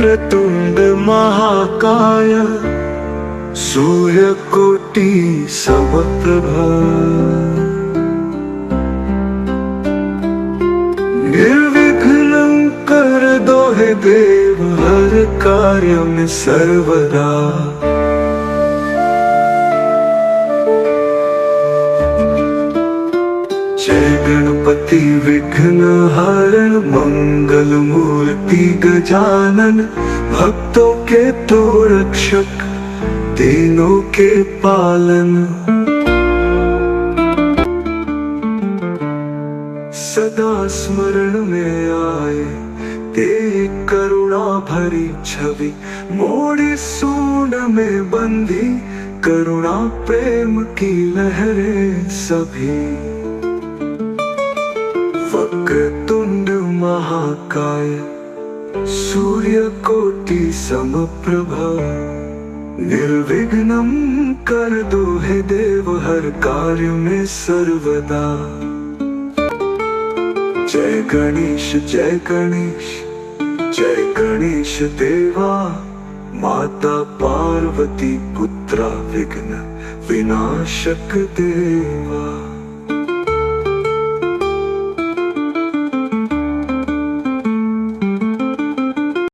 वक्रतुंड महाकाय सूर्यकोटि समप्रभा निर्विघ्नं कर दो हे देव हर कार्य में सर्वदा। जय गणपति विघ्न हरण मंगल मूर्ति गजानन भक्तों के तो रक्षक तीनों के पालन। सदा स्मरण में आए तेरी करुणा भरी छवि मोड़ी सूंड में बंधी करुणा प्रेम की लहरें सभी। वक्रतुंड महाकाय सूर्यकोटि समप्रभा निर्विघ्नं कर दो हे देव हर कार्य में सर्वदा। जय गणेश जय गणेश जय गणेश देवा माता पार्वती पुत्रा विघ्न विनाशक देवा।